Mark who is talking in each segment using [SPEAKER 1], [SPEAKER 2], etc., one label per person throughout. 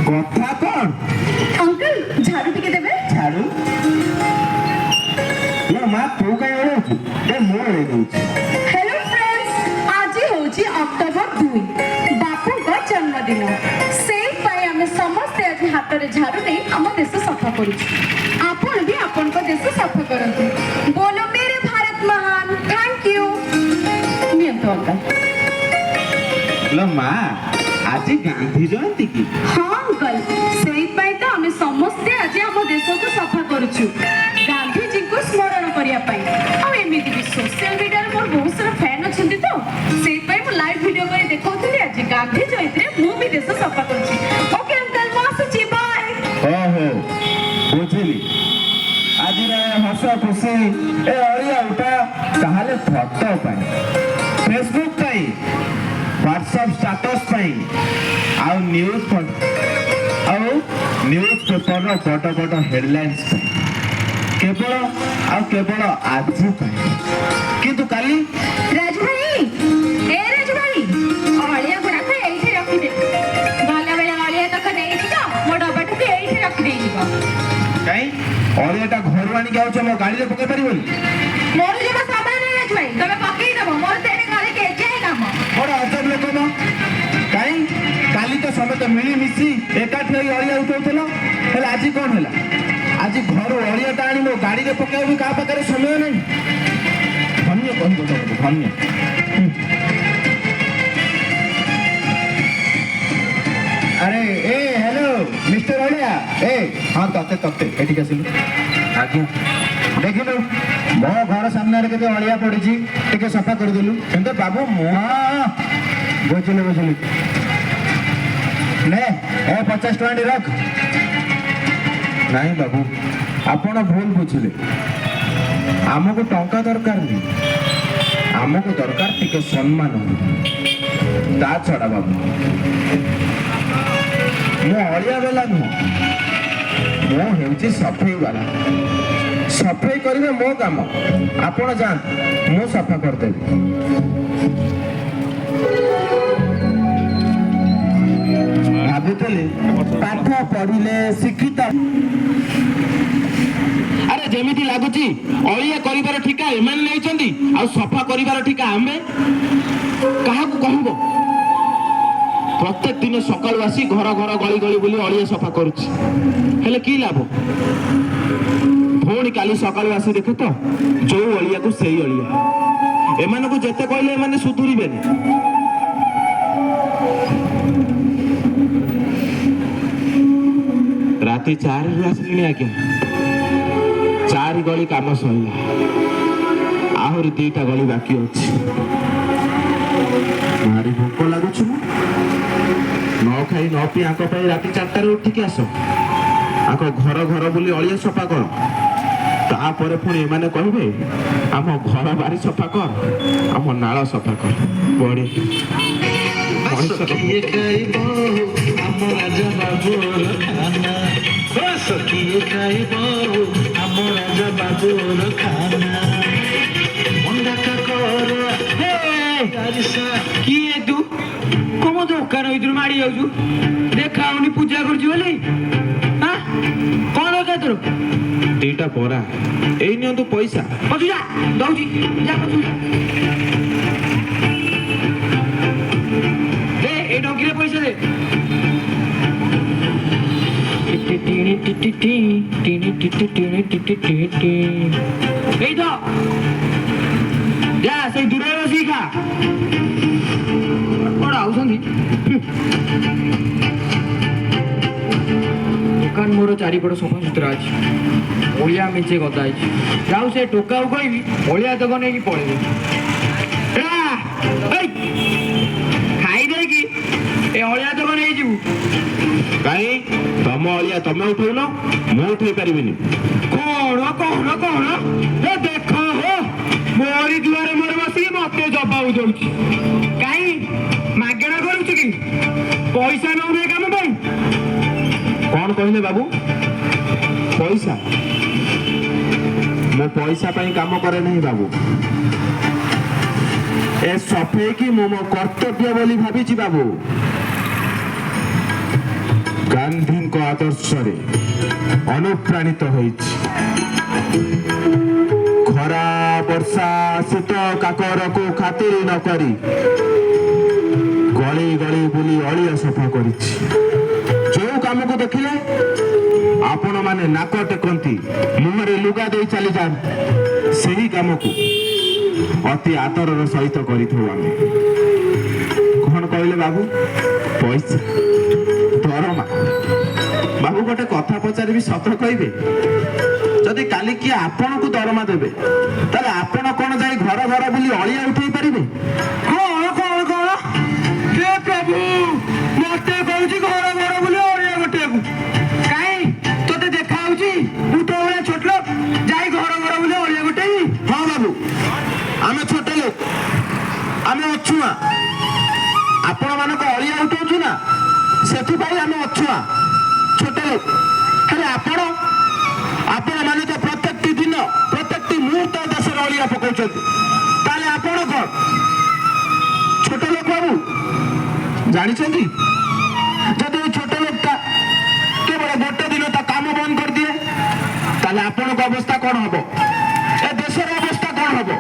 [SPEAKER 1] कथा कौन
[SPEAKER 2] अंकल झाड़ू टिके देबे
[SPEAKER 1] झाड़ू ना माँ तू कहीं ओढ़ ए मो ओढ़ दूची
[SPEAKER 2] हेलो फ्रेंड्स आज होची अक्टोबर 2 बापू का जन्मदिन सेई पाई हमें समस्त आज हाथ रे झाड़ू दे हम देश सफा करू आपण भी आपण को देश सफा करंतु बोलो मेरे भारत महान थैंक यू नियंतो अंकल
[SPEAKER 1] लो माँ आज गांधी जयंती की
[SPEAKER 2] हाँ अंकल सेई पाई तो हमें समस्त आज हम देश को सफा करूछु गांधी जी को स्मरण करिया पाई आ एमिति भी सोशल मीडिया रे मोर बहुत सारा फैन अछंती तो सेई पाई मो लाइव वीडियो करे देखौतली आज गांधी जयंती रे मु भी देश सफा करूछि ओके अंकल मो आसुछि बाय
[SPEAKER 1] ओहो बुझिली आज रे हस खुशी ए अरिया उठा ताहले फोटो पाई फेसबुक पाई व्हाट्सएप स्टेटस पाई आउ न्यूज पेपर रो बड़ बड़ हेडलाइंस केवल आज किंतु काली
[SPEAKER 2] राजू भाई अलिया गुड़ा को एठी रखि दे भला बेला अलिया तक नै छिका मो डब्बाटू के एठी रखि देई जिबा
[SPEAKER 1] काई अलियाटा घर आनी के आउछ मो गाड़ी रे पके परिबोनी
[SPEAKER 2] मोर जेबा सामान नै राजू भाई तमे पकेई दबो मोर तेरे गाड़ी के जे काम
[SPEAKER 1] बड़ अजब लोक न काई काली तो समेत मिली मिसी एकाठी होई अलिया उठौतलो हेले आज कोन होला आज घर अलियाटा आनी मो गाड़ी रे पकेबी का पाखरे समय नै धन्य कहतो धन्य अरे ए हेलो मिस्टर अलिया ए हां तते एठी आसिलु आज्ञा देखिलु मो घर सामने रे केते अलिया पड़िची टिके सफा कर देलु सेंतो बाबू मो बुझिलु ने ए 50 टका रख नहीं बाबू आपण भूल बुझिले आमको टंका दरकार नहीं आमको दरकार टिके सम्मान ता छड़ा बाबू मो अलिया वाला नुह मो हेउची सफाई वाला सफाई करिवे मो काम आपण जान मो सफा कर देबी भाबुतले पाठ पढ़िले शिक्षित
[SPEAKER 3] अरे जेमिति लागुची अलिया करिबार ठिका एमान नेइचंदी आ सफा करिबार ठिका आमे काहाकू कहबो प्रत्येक दिन सकाळू आसी घर घर गली गली बुली अलिया सफा करूची हेले की लाभ भोणी काली सकाळू आसी देखो तो जो अलिया को सेई अलिया एमान को जेते कहले एमाने सुधुरिबेनी राति 4 रु आसलिनी आज्ञा 4 गली काम सरिला आहुरी 2टा गली बाकी अछि मारी भूख लागुछ न खाई न पी आंको पाई राति 4टा रे उठी के आसो आको घर घर बुली अलिया सफा कर तापर पुणी एमाने कहबे आम घर बारी सफा कर आम नाଳ सफा कर बड़ी
[SPEAKER 4] सखिए खाइबो हम राजा बाबूर खाना सखिए खाइबो हम राजा बाबूर खाना मुंडा का कर हे गारिसा
[SPEAKER 3] किए तू कोमो दोकान इधर मारी जाउछु देखाउनी पूजा करछु बोली हां कोन का तोर
[SPEAKER 1] 2टा परा एई नियो तो पैसा
[SPEAKER 3] पछु जा दउची जा पछु दे ए डोगरे पैसा दे এই তো যা সেই দূরে বসি খা কোন আউছন্তি দোকান মোর চারিপট সফা সুতরা আছে ওলিয়া মেচে কথা আছে যাও সে টোকাও কইবি ওলিয়া তক নেকি পড়েবি খাই দে কি এ ওলিয়া তক নেই যাবু
[SPEAKER 1] काई तम अलिया तमे उठौनो मु उठै परिबिनी
[SPEAKER 3] कौन ए देखो हो मोरी दुआरे मोर बसी मते जवाब दउची काई मागणा करूची की पैसा न उरे काम भाई
[SPEAKER 1] कौन कहले बाबू पैसा मो पैसा पाई काम करे नहीं बाबू ए सफेई की मो कर्तव्य बोली भाभी बाबू
[SPEAKER 3] ଗାନ୍ଧୀଙ୍କ ଆଦର୍ଶରେ ଅନୁପ୍ରାଣିତ ହୋଇଛି। ଖରା ବର୍ଷା ଶୀତ କାକରକୁ ଖାତିର ନ କରି ଗଳି ଗଳି ବୁଲି ଅଳିଆ ସଫା କରିଛି। ଯୋଉ କାମକୁ ଦେଖିଲେ ଆପଣମାନେ ନାକ ଟେକନ୍ତି, ମୁହଁରେ ଲୁଗା ଦେଇ ଚାଲିଯାଆନ୍ତି, ସେହି କାମକୁ ଅତି ଆଦରର ସହିତ କରିଥାଉ ଆମେ। କଣ କହିଲେ ବାବୁ? ପଇସା, ଦରମା। ବାବୁ ଗୋଟେ କଥା ପଚାରିବି, ସତ କହିବେ? ଯଦି କାଲି କିଏ ଆପଣଙ୍କୁ ଦରମା ଦେବେ, ତାହେଲେ ଆପଣ କଣ ଯାଇ ଘର ଘର ବୁଲି ଅଳିଆ ଉଠେଇ ପାରିବେ?
[SPEAKER 1] କଣ କଣ କଣ ହେ ପ୍ରଭୁ, ମତେ କହୁଛି ଘର ଘର ବୁଲି ଅଳିଆ ଗୋଟେକୁ? କାଇଁ ତୋତେ ଦେଖା ହଉଛି ମୁଁ ତୋ ଭଳିଆ ଛୋଟ ଲୋକ ଯାଇ ଘର ଘର ବୁଲି ଅଳିଆ ଗୋଟେଇବି?
[SPEAKER 3] ହଁ ବାବୁ, ଆମେ ଛୋଟ ଲୋକ, ଆମେ ଅଛୁଆ। ଆପଣ ମାନଙ୍କ ଅଳିଆ ଉଠଉଛୁ ନା, ସେଥିପାଇଁ ଆମେ ଅଛୁଆ ଛୋଟ ଲୋକ। ହେଲେ ଆପଣମାନେ ତ ପ୍ରତ୍ୟେକଟି ଦିନ ପ୍ରତ୍ୟେକଟି ମୁହୂର୍ତ୍ତ ଦେଶରେ ଅଳିଆ ପକାଉଛନ୍ତି, ତାହେଲେ ଆପଣ କଣ ଛୋଟ ଲୋକ? ବାବୁ ଜାଣିଛନ୍ତି, ଯଦି ଏଇ ଛୋଟ ଲୋକଟା କେବଳ ଗୋଟେ ଦିନ ତା କାମ ବନ୍ଦ କରିଦିଏ, ତାହେଲେ ଆପଣଙ୍କ ଅବସ୍ଥା କଣ ହବ? ଏ ଦେଶର ଅବସ୍ଥା କଣ ହବ?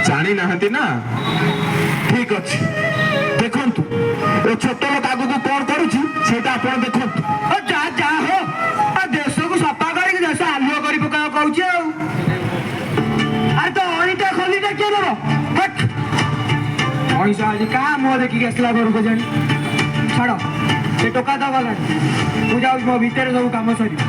[SPEAKER 3] ଜାଣିନାହାନ୍ତି ନା? ଠିକ ଅଛି, ଦେଖନ୍ତୁ ଏ ଛୋଟ ଲୋକ ଆଗକୁ କଣ କରୁଛି ସେଇଟା ଆପଣ ଦେଖନ୍ତୁ।
[SPEAKER 1] ଯା ହଉ, ଦେଶକୁ ସଫା କରିକି ଦେଶ ଆଲୁଅ କରି ପକାଇବା କହୁଛି ଆଉ। ଆରେ ତ ଅଳିଟା ଖୋଲିଟା କିଏ ଦବ? ମଣିଷ ଆଜି କାହା ମୁହଁ ଦେଖିକି ଆସିଲା ଘରକୁ ଜାଣି? ଛାଡ, ସେ ଟୋକା ତ ଗଲାଣି, ମୁଁ ଯାଉଛି ମୋ ଭିତରେ ସବୁ କାମ ସରିବ।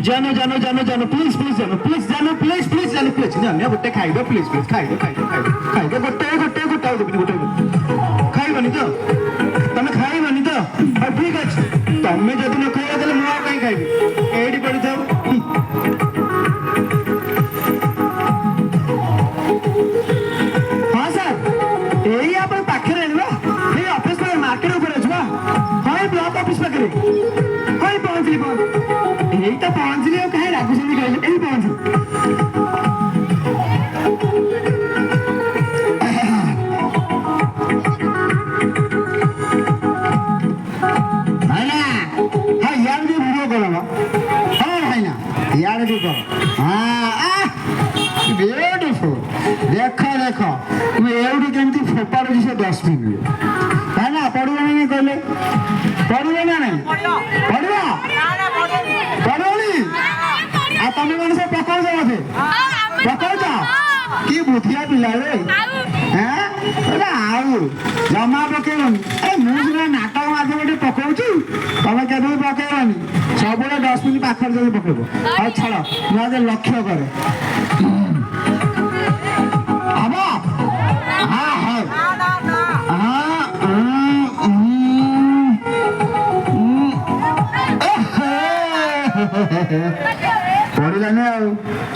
[SPEAKER 3] জানো জানো জানো জানো প্লিজ প্লিজ জানো প্লিজ জানো প্লিজ প্লিজ জানো প্লিজ জানো গোটে খাইব প্লিজ প্লিজ খাইব খাইব খাইব খাইব গোটে গোটে গোটে ଆଉ ଦେବିନି ଗୋଟେ ଖାଇବନି ତ? ତମେ ଖାଇବନି ତ? ଆଉ ଠିକ ଅଛି, ତମେ ଯଦି ନ ଖାଇବ ତାହେଲେ ମୁଁ ଆଉ କାହିଁ ଖାଇବି? ଏଇଠି ପଡ଼ିଥାଉ।
[SPEAKER 1] ହଁ ସାର୍, ଏଇ ଆପଣ ପାଖରେ ଆଣିବା, ଏଇ ଅଫିସ ମାର୍କେଟ ଉପରେ ଅଛି ବା। ହଁ, ଏଇ ବ୍ଲକ ଅଫିସ ପାଖରେ। ହଁ, ଏଇ ପହଞ୍ଚିଲି ଏଇ ତ ପହଞ୍ଚିଲି। ଆଉ କାହିଁ ରାଗୁଛନ୍ତି କହିଲେ? ଏଇ ପହଞ୍ଚିଲି। ଇଆଡେ ଟିକେ ଭିଡ଼ିଓ କର। ହଁ ଭାଇନା, ଇଆଡେ ଟିକେ କର। ବିୟୁଟିଫୁଲ। ଦେଖ ଦେଖ, ମୁଁ ଏଇଠି କେମିତି ଫୋପାଡୁଛି ସେ ଡଷ୍ଟବିନ୍। ଭାଇନା ପଡିବ ନା ନାଇଁ କହିଲେ? ପଡିବ ନା ନାଇଁ? ପଡିବ? ପଡିବନି? ଆଉ ତମେ ମାନେ ସବୁ ପକଉଛ ବୋଧେ? ପକଉଛ? କି ବୁଦ୍ଧିଆ ପିଲା ରେ? ଆଉ ଜମା ପକେଇବନି। ମୁଁ ସିନା ନାଟକ ମାଧ୍ୟମରେ ପକଉଛି, ତମେ କେବେ ବି ପକେଇବନି। ସବୁବେଳେ ଡଷ୍ଟବିନ୍ ପାଖରେ ଯଦି ପକେଇବ। ଆଉ ଛାଡ, ମୁଁ ଆଗେ ଲକ୍ଷ୍ୟ କରେ। ହବ? ହଁ ହଉ। ପଡ଼ିଲାନି ଆଉ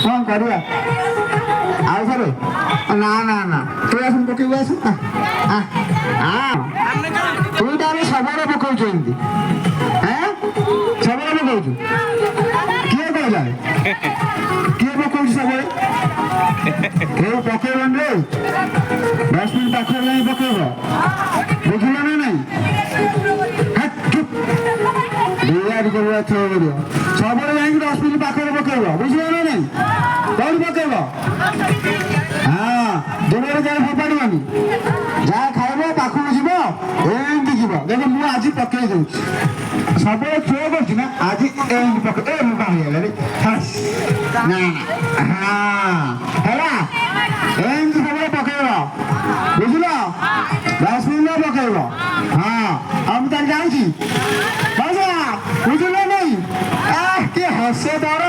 [SPEAKER 1] କଣ କରିବା? ଆଉ ଥରେ? ନା ନା ନା, ତୁ ଆସୁନ ପକେଇବୁ, ଆସ। ତୁ ତାହେଲେ ସବୁବେଳେ ପକଉଛୁ ଏମିତି? ସବୁବେଳେ ପକଉଛୁ? କିଏ କହିଲା? କିଏ ପକଉଛି ସବୁବେଳେ? କେଉ ପକେଇବନି ରେ, ଡଷ୍ଟବିନ୍ ପାଖରେ ଯାଇ ପକେଇବ, ବୁଝିଲ ନା ନାଇଁ? ସବୁବେଳେ ଯାଇକି ଡଷ୍ଟବିନ୍ ପାଖରେ ପକେଇବ, ବୁଝିଲ ନା ନାଇଁ? କୋଉଠି ପକେଇବ? ହଁ, ଦୂରରେ ଯାଇ ଫୋପାଡ଼ିବନି। ଯାହା ଖାଇବ ପାଖକୁ ଯିବ, ଏମିତି ଯିବ। ଦେଖ, ମୁଁ ଆଜି ପକେଇ ଦଉଛି। ସବୁବେଳେ କ୍ଷୟ କରୁଛି ନା, ଆଜି ଏମିତି ପକେଇ। ମୁଁ କଣ ହେଇଗଲା? ନା ହଁ, ହେଲା, ଏମିତି ସବୁବେଳେ ପକେଇବ, ବୁଝିଲ? ଡଷ୍ଟବିନ୍ ପକେଇବ। ହଁ, ଆଉ ମୁଁ ତାହେଲେ ଯାଉଛି। ବୁଝିଲ ନାଇଁ? କି ହସ ତର।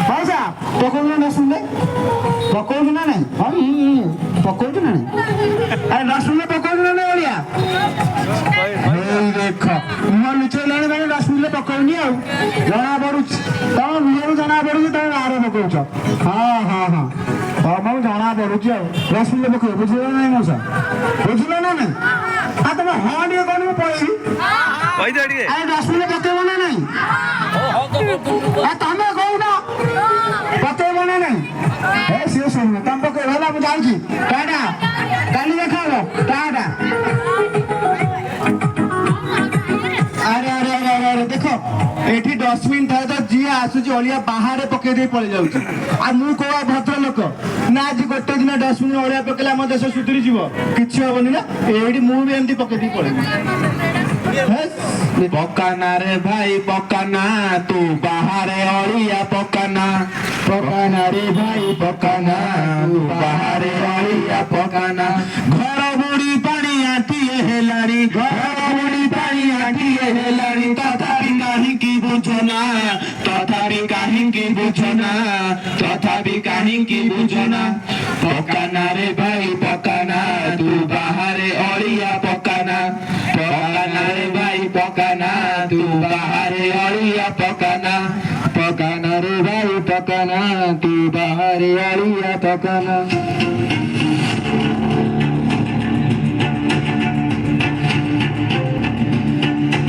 [SPEAKER 1] ହଉସା ପକଉଛୁ ନା ଡଷ୍ଟବିନ୍? ପକଉଛୁ ନା ନାଇଁ? ପକଉଛୁ ନା ନାଇଁ? ଆରେ ଡଷ୍ଟବିନ୍ ପକଉଛୁ ନା ନାଇଁ ଅଳିଆ? ଦେଖ, ମୁହଁ ଲୁଚେଇଲାଣି ମାନେ ଡଷ୍ଟବିନ୍ ପକଉନି ଆଉ। ଜଣା ପଡୁଛି, ତମ ମୁହଁରୁ ଜଣା ପଡୁଛି ତମେ ବାହାରେ ପକଉଛ। ହଁ ହଁ ହଁ, ତମକୁ ଜଣା ପଡୁଛି ଆଉ। ଡଷ୍ଟବିନ୍ ପକେଇବ, ବୁଝିଲ ନା ନାଇଁ ମଉସା? ବୁଝିଲ ନା ନାଇଁ? ଆଉ ତମେ ହଁ ଟିକେ କଣ, ମୁଁ ପଳେଇବି। ଆରେ ଡଷ୍ଟବିନ୍ ପକେଇବ ନା ନାଇଁ? ତମେ କହୁନ ପକେଇବ ନା ନାଇଁ? ସିଏ ଶୁଣୁନ, ତମେ ପକେଇବ ହେଲା, ମୁଁ ଯାଉଛି। ଯାଉଛି ଟାଟା କାଲି ଦେଖା ହବ ଟାଟା। ଆରେ ଆରେ ଆରେ ଆରେ ଆରେ ଦେଖ ଏଠି ଡଷ୍ଟବିନ୍ ଥାଏ ତ ଯିଏ ଆସୁଛି ଅଳିଆ ବାହାରେ ପକେଇ ଦେଇ ପଳେଇ ଯାଉଛି। ଆଉ ମୁଁ କୋଉ ଭଦ୍ର ଲୋକ ନା ଆଜି ଗୋଟେ ଦିନ ଡଷ୍ଟବିନ୍ ଅଳିଆ ପକେଇଲେ ଆମ ଦେଶ ସୁଧୁରି ଯିବ କିଛି ହବନି ନା ଏଇଠି ମୁଁ ବି ଏମିତି ପକେଇ ଦେଇ ପଳେଇବି।
[SPEAKER 3] ପକାନା ରେ ଭାଇ ପକାନା ତୁ ବାହାରେ ଅଳିଆ ପକାନା।
[SPEAKER 1] ପକାନା ରେ ଭାଇ ପକାନା
[SPEAKER 3] ତୁ ବାହାରେ ଅଳିଆ ପକାନା। ଘର ବୁଡ଼ି ପାଣି ଆଣ୍ଠିଏ ହେଲାଣି ଘର ବୁଡ଼ି ପାଣି ଆଣ୍ଠିଏ ହେଲାଣି ତଥାପି କାହିଁକି ବୁଝନା ତଥାପି କାହିଁକି ବୁଝନା ତଥାପି କାହିଁକି ବୁଝନା। ପକାନା ରେ ଭାଇ ପକାନା ତୁ ବାହାରେ ଅଳିଆ ପକାନା। ପକାନା ରେ ଭାଇ ପକାନା ତୁ ବାହାରେ ଅଳିଆ ପକାନା। ପକାନା ରେ ଭାଇ ପକାନା ତୁ ବାହାରେ ଅଳିଆ ପକାନା।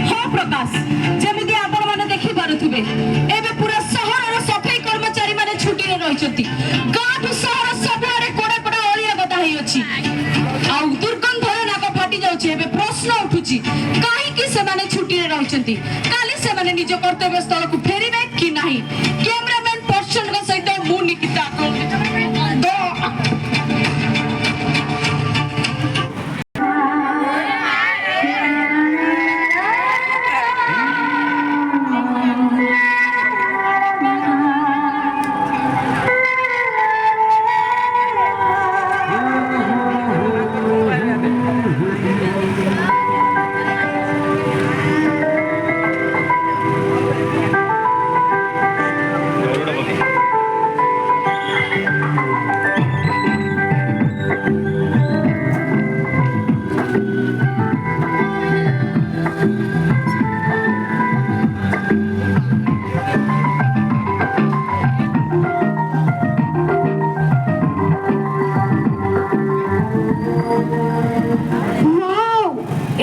[SPEAKER 2] ହଁ ପ୍ରକାଶ ଯେମିତି ଆପଣ ମାନେ ଦେଖିପାରୁଥିବେ ଏବେ ପୁରା ସହରର ସଫେଇ କର୍ମଚାରୀ ମାନେ ଛୁଟିରେ ରହିଛନ୍ତି। ଗାଁଠୁ ସହର ସବୁଆଡେ କୋଡେ କୋଡେ ଅଳିଆ ଗଦା ହେଇଅଛି ଆଉ ଦୁର୍ଗନ୍ଧରେ ନାକ ଫାଟି ଯାଉଛି। ଏବେ ପ୍ରଶ୍ନ ଉଠୁଛି କାହିଁକି ସେମାନେ ଛୁଟିରେ ରହିଛନ୍ତି କାଲି ସେମାନେ ନିଜ କର୍ତ୍ତବ୍ୟ ସ୍ଥଳକୁ ଫେରିବେ କି ନାହିଁ। କ୍ୟାମେରାମ୍ୟାନ ପର୍ସନଙ୍କ ସହିତ ମୁଁ ନିକିତା।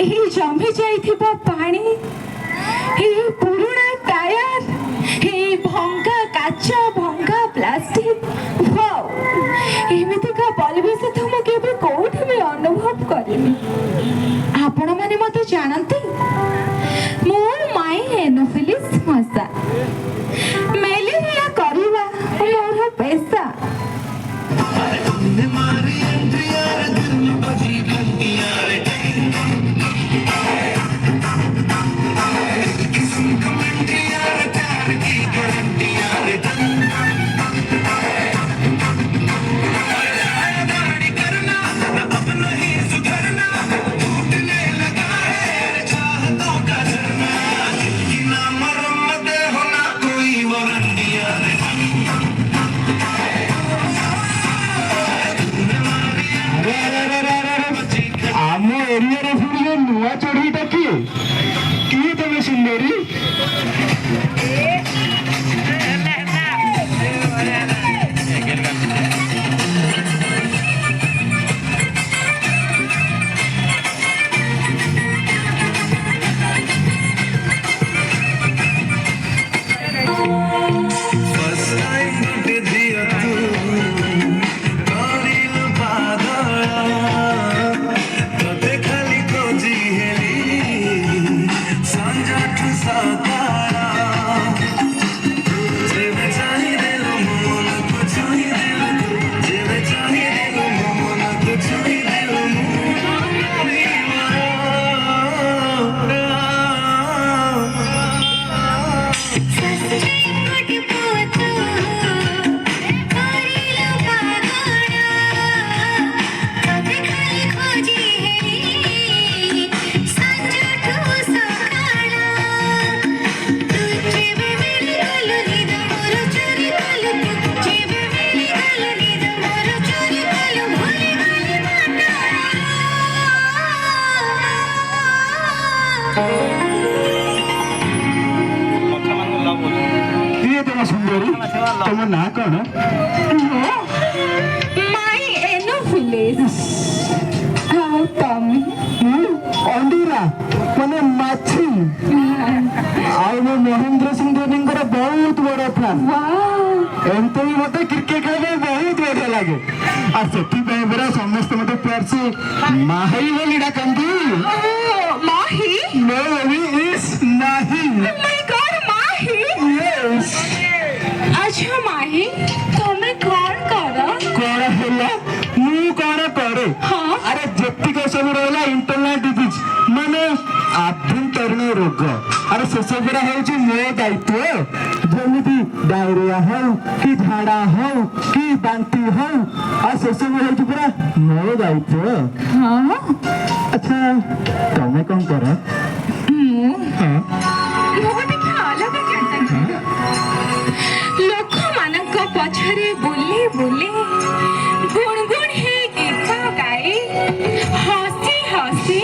[SPEAKER 2] ଏହି ଜମି ଯାଇଥିବା ପାଣି ଏହି ପୁରୁଣା ଟାୟାର ଏହି ଭଙ୍ଗା କାଚ ଭଙ୍ଗା ପ୍ଲାଷ୍ଟିକ ଏମିତିକା ପରିବେଶ ତ ମୁଁ କେବେ କୋଉଠି ବି ଅନୁଭବ କରିନି। ଆପଣମାନେ ମତେ ଜାଣନ୍ତି ମୁଁ ମାଇ ଏନୋଫିଲିସ୍ ମଶା। ମ୍ୟାଲେରିଆ କରିବା ମୋର ପେଶା।
[SPEAKER 1] ଆମ ଏରିଆରେ ପୁଣି ନୂଆ ଚଢ଼େଇଟା କିଏ କିଏ ତମେ ସୁନ୍ଦରୀ? କିଏ ତମ ସୁନ୍ଦରୀ? ତମ ନାଁ କଣ?
[SPEAKER 2] ମାଇ ଏନୋଫିଲିସ୍। ଆଉ ତମେ?
[SPEAKER 1] ଅଣ୍ଡିରା ମାନେ ମାଛି। ଆଉ ମୁଁ ମହେନ୍ଦ୍ର ସିଂ ଧୋନିଙ୍କର ବହୁତ ବଡ ଫ୍ୟାନ୍। ଏମିତି ମତେ କ୍ରିକେଟ ଖେଳିବା ବହୁତ ବଢିଆ ଲାଗେ ଆଉ ସେଥିପାଇଁ ପରା ସମସ୍ତେ ମତେ ପ୍ୟାର ସେ ମାହି ବୋଲି ଡାକନ୍ତି
[SPEAKER 2] Mahi
[SPEAKER 1] no baby is Mahi
[SPEAKER 2] my god Mahi
[SPEAKER 1] yes
[SPEAKER 2] अच्छा माही तुम्हें कौन करो
[SPEAKER 1] कौन होला ମୁଁ କଣ କରେ
[SPEAKER 2] हाँ
[SPEAKER 1] ଆରେ ଯେତିକ ସବୁ ରହିଲା ଇଣ୍ଟରନାଲ ଡିଜିଜ ମାନେ ଆଭ୍ୟନ୍ତରୀଣ ରୋଗ ଆରେ ସେସବୁରା ହେଉଛି ମୋ ଦାୟିତ୍ୱ ଯେମିତି ଡାଇରିଆ ହଉ କି ଝାଡା ହଉ କି ବାନ୍ତି ହଉ ଆଉ ସେସବୁ ହେଉଛି ପୁରା ମୋ ଦାୟିତ୍ୱ
[SPEAKER 2] हाँ
[SPEAKER 1] ଆଚ୍ଛା ତମେ କଣ କର ହଁ
[SPEAKER 2] बहुत ही अलग कहता लोक मानक पछरे बुले बुले गुणगुण हे गीत गाए हसी हसी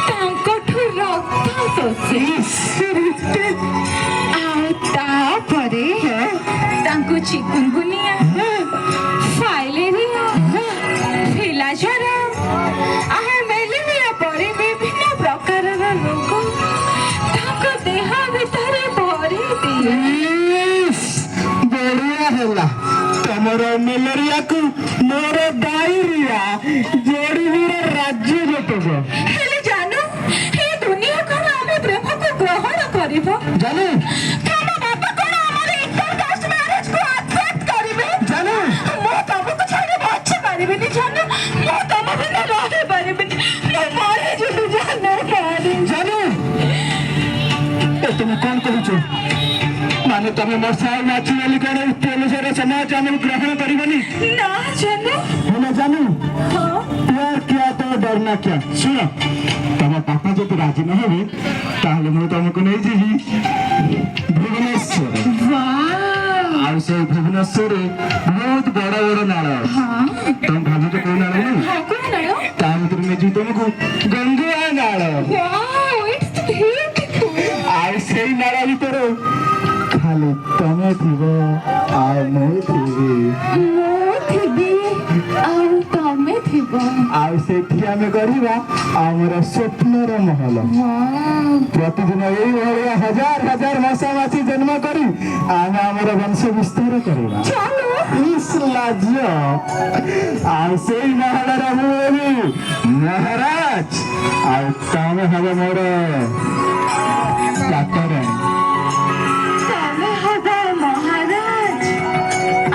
[SPEAKER 2] तांकठु रक्त शोषे ଆଉ ତାପରେ ତାଙ୍କୁ ଚିକୁନଗୁନିଆ ଫାଇଲେରିଆ ଫିଲାଜରା ମେଲେରିଆ ପରି ବିଭିନ୍ନ ପ୍ରକାରର ରୋଗ ତାଙ୍କ ଦେହ ଭିତରେ ଭରି ଦିଏ
[SPEAKER 1] ବଢିଆ ହେଲା ତମର ମ୍ୟାଲେରିଆକୁ ମୋର ଡାଇରିଆ ଯୋଡ଼ିବିର ରାଜ୍ୟ ଯେତେକ
[SPEAKER 2] ହେଲେ ଜାନୁ ଏ ଦୁନିଆ କଣ ଆମ ପ୍ରେମକୁ ଗ୍ରହଣ କରିବ
[SPEAKER 1] ଜାନୁ
[SPEAKER 2] ତମ ବାବା କଣ ଆମର ଇଣ୍ଟରକାଷ୍ଟ ମ୍ୟାରେଜକୁ ଆକ୍ସେପ୍ଟ କରିବେ
[SPEAKER 1] ଜାନୁ
[SPEAKER 2] ମୁଁ ତମକୁ ଛାଡ଼ି ବଞ୍ଚି ପାରିବିନି ଜାନୁ ମୁଁ ତମ ବିନା ରହିପାରିବିନି ମୁଁ ମରିଯିବି ଜାନୁ
[SPEAKER 1] ଜାନୁ ଏ ତମେ କଣ କହୁଛ ମାନେ ତମେ ମୋ ସାଇ ନ୍ୟାଚୁରାଲି କଣ ଉକ୍ତି ଅନୁସାରେ ସମାଜ ଆମକୁ ଗ୍ରହଣ କରିବନି
[SPEAKER 2] ନା ଜାନୁ
[SPEAKER 1] ହେଲେ ଜାନୁ
[SPEAKER 2] ହଁ
[SPEAKER 1] प्यार क्या तो डरना क्या ଶୁଣ ତମ ବାପା ଯଦି ରାଜି ନ ହେବେ ତାହେଲେ ମୁଁ ତମକୁ ନେଇଯିବି ଭୁବନେଶ୍ୱର
[SPEAKER 2] वाह
[SPEAKER 1] ଆଉ ସେଇ ଭୁବନେଶ୍ୱରରେ ବହୁତ ବଡ ବଡ ନାଳ ଅଛି
[SPEAKER 2] हाँ
[SPEAKER 1] ତମେ ଭାବୁଛ କୋଉ ନାଳ ନାହିଁ
[SPEAKER 2] हाँ कौन है
[SPEAKER 1] ତା ଭିତରେ ନେଇଯିବି ତମକୁ ଗଙ୍ଗୁଆ ନାଳ
[SPEAKER 2] वाओ इट्स ब्यूटीफुल
[SPEAKER 1] ଆଉ ସେଇ ନାଳ ଭିତରେ ଖାଲି ତମେ ଥିବ ଆଉ ମୁଁ ଥିବି
[SPEAKER 2] ମୁଁ ଥିବି ଆଉ ତମେ ଥିବ
[SPEAKER 1] ଆଉ ସେଠି ଆମେ କରିବା ଆମର ସ୍ୱପ୍ନର ମହଲ
[SPEAKER 2] वाह
[SPEAKER 1] ପ୍ରତିଦିନ ଏଇଭଳିଆ ହଜାର ହଜାର ମଶା ମାଛି ଜନ୍ମ କରି ଆମେ ଆମର ବଂଶ ବିସ୍ତାର କରିବା
[SPEAKER 2] ଚାଲୁ
[SPEAKER 1] ଲାଜ ଆଉ ସେଇ ମହଲର ମୁଁ ହେବି ମହାରାଜ ଆଉ ତମେ ହବ ମୋର ଚାକରାଣୀ
[SPEAKER 2] ତମେ ହବ ମହାରାଜ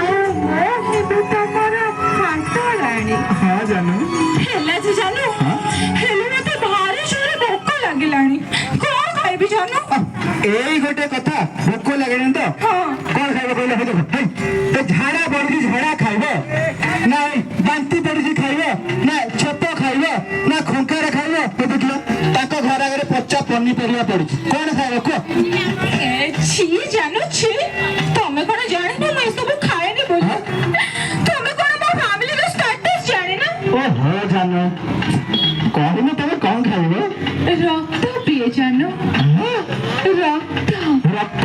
[SPEAKER 2] ଆଉ ମୁଁ ହେବି ତମର ଖାଟରାଣୀ
[SPEAKER 1] ହଁ ଜାନୁ
[SPEAKER 2] ହେଲା ଯେ ଜାନୁ ହେଲେ ମତେ ଭାରି ଜୋରେ ଭୋକ ଲାଗିଲାଣି କଣ ଖାଇବି ଜାନୁ
[SPEAKER 1] ଏଇ ଗୋଟେ କଥା ଭୋକ ଲାଗେନି ତ
[SPEAKER 2] ହଁ
[SPEAKER 1] କଣ ଖାଇବ କହିଲେ ଝାଡା ପଡୁଛି ଝାଡା ଖାଇବ ନା ବାନ୍ତି ପଡୁଛି ଖାଇବ ନା ଛେପ ଖାଇବ ନା ଖଙ୍କାରେ ଖାଇବ ଦେଖିଲ ତାଙ୍କ ଘର ଆଗରେ ପଚା ପନିପରିବା ପଡୁଛି କଣ ଖାଇବ କୁହ
[SPEAKER 2] ছি জানো ছি তুমি কোন জানি না ମୁଁ ଏସବୁ ଖାଏନି ବୋଲି ତମେ କଣ ମୋ ଫ୍ୟାମିଲିର ଷ୍ଟାଟସ୍ ଜାଣି ନା
[SPEAKER 1] ଓହୋ ଜାନୁ କହିନି ତମେ କଣ ଖାଇବ
[SPEAKER 2] ରକ୍ତ ପିଏ ଜାନୁ ରକ୍ତ
[SPEAKER 1] ରକ୍ତ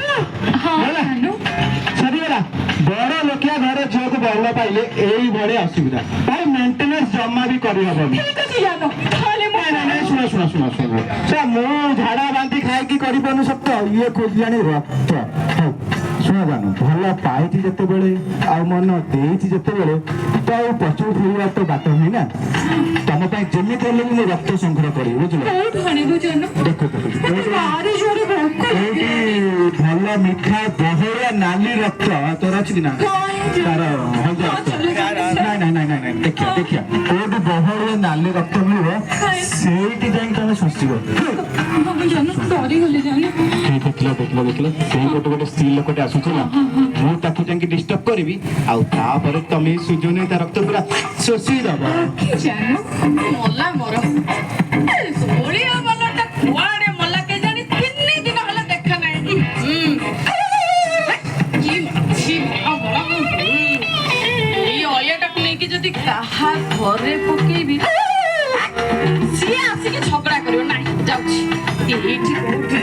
[SPEAKER 2] ହଁ
[SPEAKER 1] ହେଲା?
[SPEAKER 2] ଜାନୁ
[SPEAKER 1] ସରିଗଲା ବଡ ଲୋକିଆ ଘର ଝିଅକୁ ଭଲ ପାଇଲେ ଏଇଭଳି ଅସୁବିଧା ଭାଇ ମେଣ୍ଟେନାନ୍ସ ଜମା ବି କରିହବନି
[SPEAKER 2] ଠିକ ଅଛି ଜାନୁ ଖାଲି ମୁଁ
[SPEAKER 1] ନାଇଁ ନାଇଁ ଶୁଣ ଶୁଣ ଶୁଣ ଶୁଣ ସେ ମୁଁ ଝାଡା ବାନ୍ତି ଖାଇକି କରିପାରୁନି ସତ ଇଏ ଖୋଜିଲାଣି ରକ୍ତ ହଉ ଶୁଣ ଜାନୁ ଭଲ ପାଇଛି ଯେତେବେଳେ ଆଉ ମନ ଦେଇଛି ଯେତେବେଳେ ତ ଆଉ ପଛକୁ ଫେରିବାର ତ ବାଟ ନାହିଁ ନା ତମ ପାଇଁ ଯେମିତି ହେଲେ ବି ମୁଁ ରକ୍ତ ସଂଗ୍ରହ କରିବି ବୁଝିଲ
[SPEAKER 2] କୋଉଠୁ ଆଣିବୁ ଜାନୁ
[SPEAKER 1] ଦେଖ
[SPEAKER 2] ମତେ ଭାରି ଜୋରେ ଭୋକ
[SPEAKER 1] ଏଇଠି ଭଲ ମିଠା ବହଳିଆ ନାଲି ରକ୍ତ ତୋର ଅଛି କି ନା ତାର ହଳଦିଆ ରକ୍ତ ନାଇଁ ନାଇଁ ନାଇଁ ନାଇଁ ଦେଖିଆ ଦେଖିଆ କୋଉଠି ବହଳିଆ ନାଲି ରକ୍ତ ମିଳିବ ସେଇଠି ଯାଇକି ତମେ ଶୋଷିବ
[SPEAKER 2] ମୁଁ ଜାନୁ ଡରିଗଲି ଜାନୁ
[SPEAKER 1] ଦେଖିଲ ଦେଖିଲ ଦେଖିଲ ସେଇ ଗୋଟେ ସ୍ତ୍ରୀ ଲୋକଟେ ଆସୁଛି ନା ମୁଁ ତାକୁ ଯାଇକି ଡିଷ୍ଟର୍ବ କରିବି ଆଉ ତାପରେ ତମେ ସୁଯୋଗ ତା ରକ୍ତ ପୁରା ଶୋଷି ଦବ
[SPEAKER 2] କି ଜାନୁ ମଲା ମୋର ଓଳିଆ ବାଲାଟା କୁଆଡେ ମଲା କେଜାଣି 3 ଦିନ ହେଲା ଦେଖା ନାହିଁ ଏଇ ଅଳିଆଟାକୁ ନେଇକି ଯଦି କାହା ଘରେ ପକେଇବି ସିଏ ଆସିକି ଝଗଡା କରିବ ନାହିଁ ଯାଉଛି ଏଇଠି କୋଉଠି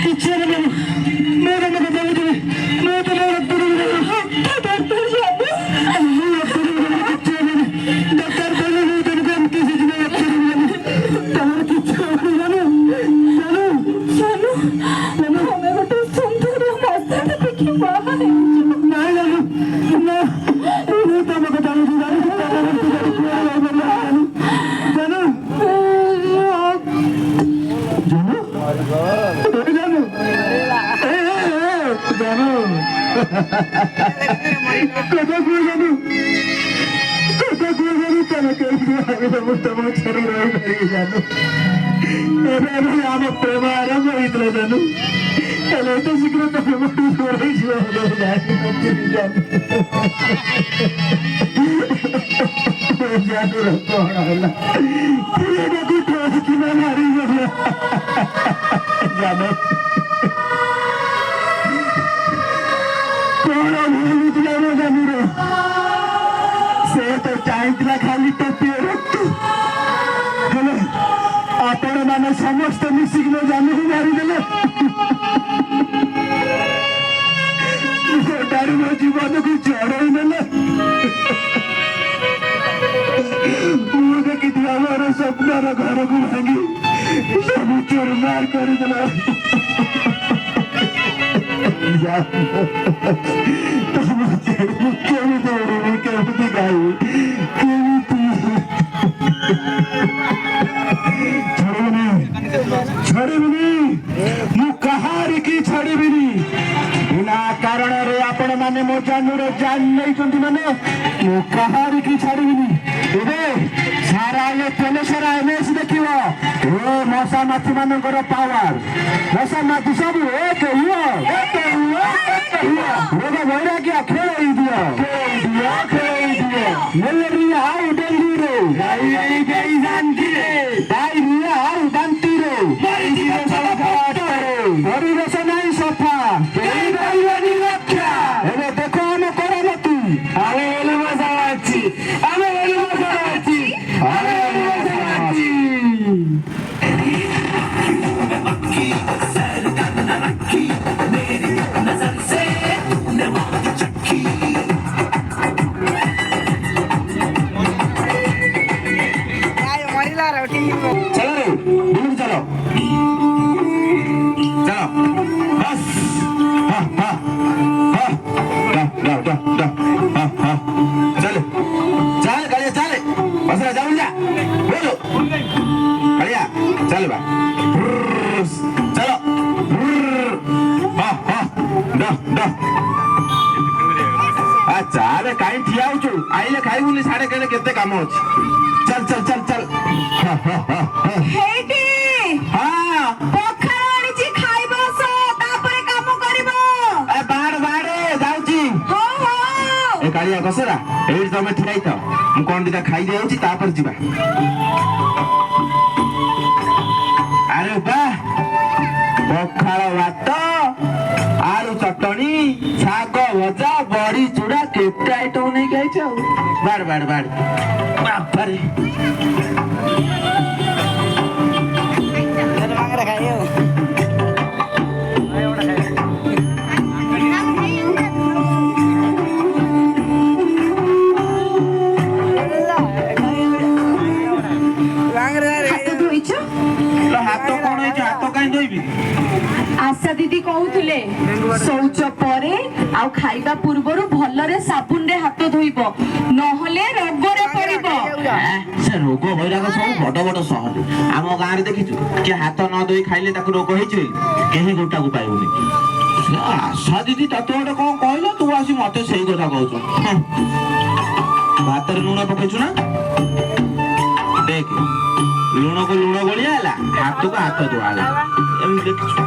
[SPEAKER 1] କିଛି ହେବନି ମୁଁ ତମ କଥା ବୁଝିବି ମୁଁ ତମ ରକ୍ତ ଦେବି ଡକ୍ଟର କହିଲେ ମୁଁ ତମକୁ ଏମିତି ସେଦିନ ରକ୍ତ ଦେବି ତମର କିଛି ହେବନି ଜାନୁ
[SPEAKER 2] ଆମେ ଗୋଟେ ସୁନ୍ଦର ମସ୍ତ ଦେଖି ବାହା ହେଇଛୁ।
[SPEAKER 1] ନାଇଁ ଜାନୁ ନା ମୁଁ ତମ କଥା ବୁଝି ଜାନୁ ଜାନୁ কথা কুয়ে জানু ତମେ କେମିତି ଭାବିଲ ମୁଁ ତମ ଛାଡ଼ି ରହିପାରିବି ଜାନୁ ଏବେ ଆମ ପ୍ରେମ ଆରମ୍ଭ ହେଇଥିଲା ଜାନୁ ହେଲେ ଏତେ ଶୀଘ୍ର ତମେ ମୋଠୁ ଦୂରେଇ ଯିବ ଜାଣିନଥିଲି ଜାନୁ ଜାନୁର କଣ ହେଲା ଏଟାକୁ ଠକିନା ମାରିଗଲା ଜାନୁ କଣ ଭାବିଥିଲା ମୋ ଜାନୁର ସେ ତ ଚାହିଁଥିଲା ଖାଲି ଟୋପିଏ ରକ୍ତ ହେଲେ ଆପଣ ମାନେ ସମସ୍ତେ ମିଶିକି ମୋ ଜାନୁକୁ ମାରିଦେଲେ ସେଠାରୁ ମୋ ଜୀବନକୁ ଚଢ଼େଇ ନେଲେ ମୁଁ ଦେଖିଥିବା ମୋର ସ୍ୱପ୍ନର ଘରକୁ ଭାଙ୍ଗି ସବୁ ଚୁରମାର କରିଦେଲା କେମିତି ଉଡ଼ିବି କେମିତି ଗାଇବି କେମିତି ଛାଡ଼ିବିନି ମୁଁ କାହାରିକି ଛାଡ଼ିବିନି ବିନା କାରଣରେ ଆପଣ ମାନେ ମୋ ଜାନୁର ଜାନ ନେଇଛନ୍ତି ମାନେ ମୁଁ କାହାରିକି ଛାଡ଼ିବିନି ଏବେ ସାରା ଏ ତେଲେସାରା ଏମଏସ୍ ଦେଖିବ ଏ ମଶା ମାଛି ମାନଙ୍କର ପାୱାର ମଶା ମାଛି ସବୁ ଏକ ହୁଅ ରୋଗ ବୈରାଗ୍ୟ ଖେଳେଇ ଦିଅ ମ୍ୟାଲେରିଆ ଆଉ ଡେଙ୍ଗିରେ ଡାଇରିଆ ଆଉ ବାନ୍ତିରେ ପରିବେଶ ନାହିଁ ସଫା ଏବେ ଦେଖ ଆମେ କରାମତି ଆମେ ଅଛି चलो रे बुलून चलो चलो बस हाँ हाँ हाँ जाओ जाओ जाओ हाँ हाँ चल चल कालिया चल बस जाओ जा बोलो कालिया चल बा चलो हाँ हाँ डा डा अच्छा अरे कहीं ठिया हो आइले खाई बुली साढ़े केने केते काम अछि चल चल चल चल हाँ हाँ हाँ हाँ
[SPEAKER 2] ହେଇଟି
[SPEAKER 1] हाँ
[SPEAKER 2] ପଖାଳ ଆଣିଛି ଖାଇବ ସୋ ତାପରେ କାମ କରିବ।
[SPEAKER 1] ए बाड़ बाड़े जाउची
[SPEAKER 2] ହଉ ହଉ
[SPEAKER 1] ए कालिया कसरा एई तमे ठिराई था मु कोन दिटा खाई देउची तापर जिबा अरे बा पखाळ भात आलू चटणी शाग भजा बड़ी चूड़ा केते आइटम नहीं खाइछ बाड़ बाड़ बाड़ बापरे
[SPEAKER 2] ହାତ ଧୋଇଛ?
[SPEAKER 1] ହାତ କଣ ହେଇଛି ହାତ କାଇଁ ଧୋଇବି
[SPEAKER 2] ଆଶା ଦିଦି କହୁଥିଲେ ଶୌଚ ପରେ ଆଉ ଖାଇବା ପୂର୍ବରୁ ଭଲରେ ସାବୁନରେ ହାତ ଧୋଇବ ନହେଲେ ରୋଗରେ ପଡିବ।
[SPEAKER 3] ସେ ରୋଗ ବୈରାଗ ସବୁ ବଡ ବଡ ସହରରେ ଆମ ଗାଁରେ ଦେଖିଛୁ କିଏ ହାତ ନ ଧୋଇ ଖାଇଲେ ତାକୁ ରୋଗ ହେଇଛି କେହି ଗୋଟାକୁ ପାଇବୁନି ଆଶା ଦିଦି ତତେ ଗୋଟେ କଣ କହିଲ ତୁ ଆସି ମତେ ସେଇ କଥା କହୁଛୁ ଭାତରେ ଲୁଣ ପକେଇଛୁ ନା ଦେଖ ଲୁଣକୁ ଲୁଣ ଗୋଳିଆ ହେଲା ହାତକୁ ହାତ ଧୁଆ ହେଲା ଏମିତି ଦେଖିଛୁ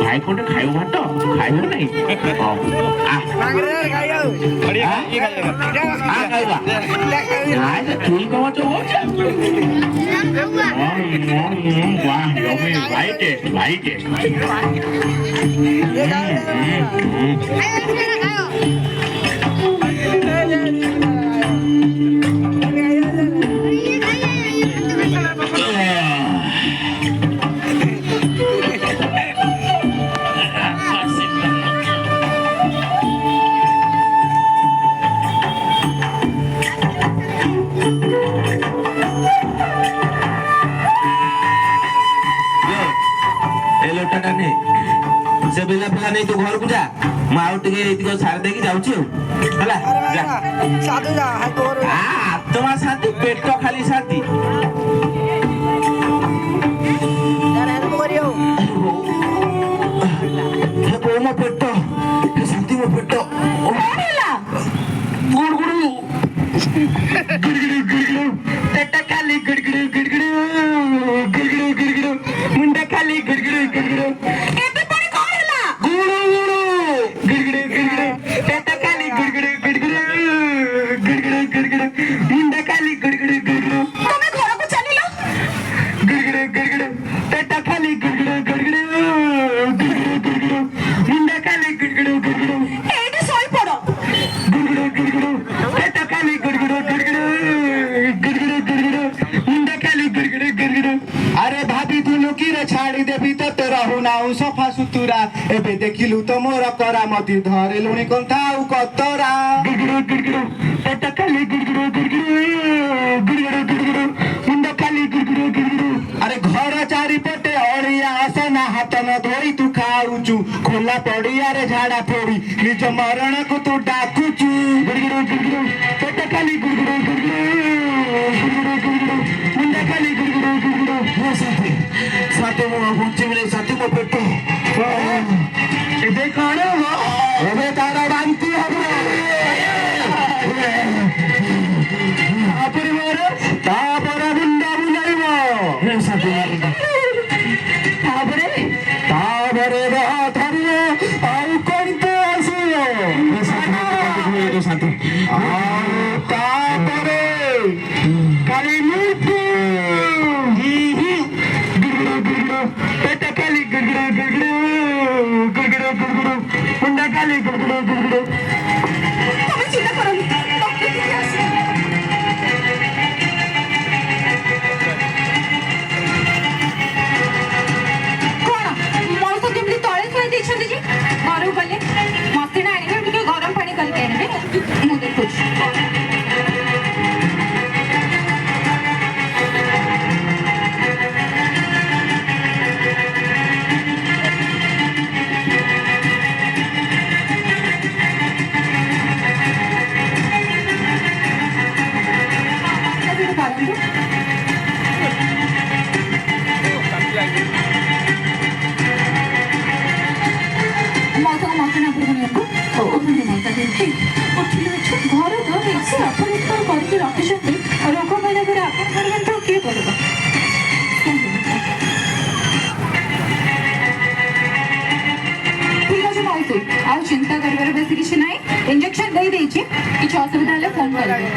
[SPEAKER 3] ଭାଇ ଖଣ୍ଡେ ଖାଇବ ଭାତ ଖାଇବ ନାଇଁ ଠିକ ମତ ଭାଇ ଟେଷ୍ଟ ଭାଇ ଟେଷ୍ଟ ବେଲା ଫେଲା ନେଇ ତୁ ଘରକୁ ଯା ମୁଁ ଆଉ ଟିକେ ଏଇତିକ ସାରି ଦେଇକି ଯାଉଛି ଆଉ ହେଲା ଯା
[SPEAKER 5] साधु जा हाय तोर
[SPEAKER 3] ଆତ୍ମା ଶାନ୍ତି ପେଟ ଖାଲି ଶାନ୍ତି
[SPEAKER 5] यार हेल्प करियो
[SPEAKER 3] ହେ ବୋଉ ମୋ ପେଟ ହେ ଶାନ୍ତି ମୋ ପେଟ ଗୁଡଗୁଡୁ ଗୁଡଗୁଡୁ ପେଟ ଖାଲି ଗୁଡଗୁଡୁ ଗୁଡଗୁଡୁ ଗୁଡଗୁଡୁ ଗୁଡଗୁଡୁ ମୁଣ୍ଡ ଖାଲି ଗୁଡଗୁଡୁ ଗୁଡଗୁଡୁ
[SPEAKER 2] ଏବେ ପୁଣି କଣ ହେଲା?
[SPEAKER 3] ଗୁଡୁ ଗୁଡୁ ଗୁଡଗୁଡୁ ଗୁଡଗୁଡୁ ପେଟ ଖାଲି ଗୁଡଗୁଡୁ ଗୁଡଗୁଡୁ ଗୁଡଗୁଡୁ ଗୁଡଗୁଡୁ ମୁଣ୍ଡ ଖାଲି ଗୁଡଗୁଡୁ ଗୁଡଗୁଡୁ
[SPEAKER 2] ତମେ ଘରକୁ ଚାଲିଲ?
[SPEAKER 3] गुड़गुड़ू गुड़गुड़ू पेट खाली गुड़गुड़ू गुड़गुड़ू गुड़गुड़ू गुड़गुड़ू मुंडा खाली गुड़गुड़ू गुड़गुड़ू
[SPEAKER 2] ଏଇଠି ଶୋଇପଡ।
[SPEAKER 3] गुड़गुड़ू गुड़गुड़ू पेट खाली गुड़गुड़ू गुड़गुड़ू गुड़गुड़ू गुड़गुड़ू मुंडा खाली गुड़गुड़ू गुड़गुड़ू
[SPEAKER 1] अरे भाभी तू लुकीरे छाड़ी देवी तो रहू नाऊ सफा सुतुरा एबे देखिलु तो मोर करामती धरे लुणी कंथाऊ कतरा
[SPEAKER 3] गुड़गुड़ू गुड़गुड़ू पेट खाली गुड़गुड़ू गुड़गुड़ू गुड़गुड़ू गुड़गुड़ू मुंडा खाली गुड़गुड़ू गुड़गुड़ू
[SPEAKER 1] अरे घर चारिपटे अड़िया आसना हाथ न धोई तू खाऊचु खोला पड़िया रे झाड़ा फोड़ी निज मरण को तू डाकुचु
[SPEAKER 3] गुड़गुड़ू गुड़गुड़ू पेट खाली गुड़गुड़ू गुड़गुड़ू गुड़गुड़ू गुड़गुड़ू मुंडा खाली गुड़गुड़ू गुड़गुड़ू हो साथी साथी मो बुच्ची मिले साथी मो पेट
[SPEAKER 1] एबे कौन हो एबे तारा बांती हबो तापरे मोर तापरे बुंडा बुलाइबो
[SPEAKER 3] हे साथी
[SPEAKER 1] तापरे तापरे धरियो आउ कोइते आसियो
[SPEAKER 3] हे साथी
[SPEAKER 1] आउ तापरे काली मुट्ठी
[SPEAKER 3] गुड़गुड़ू गुड़गुड़ू पेट खाली गुड़गुड़ू गुड़गुड़ू गुड़गुड़ू गुड़गुड़ू मुंडा खाली गुड़गुड़ू गुड़गुड़ू
[SPEAKER 2] ତମେ ଚିନ୍ତା କରନି। ଡକ୍ଟର ଦିଦି ଆସିବେ। କଣ ମଣିଷ କେମିତି ତଳେ ଥୋଇ ଦେଇଛନ୍ତି ଯେ? ଘରକୁ ଗଲେ ମସିଣା ଆଣିବେ ଟିକେ ଗରମ ପାଣି କରିକି ଆଣିବେ ମୁଁ ଦେଖୁଛି। ଆଉ ଚିନ୍ତା କରିବାର ବେଶୀ କିଛି ନାହିଁ ଇଞ୍ଜେକ୍ସନ ଦେଇଦେଇଛି କିଛି ଅସୁବିଧା ହେଲେ ଫୋନ କରିବେ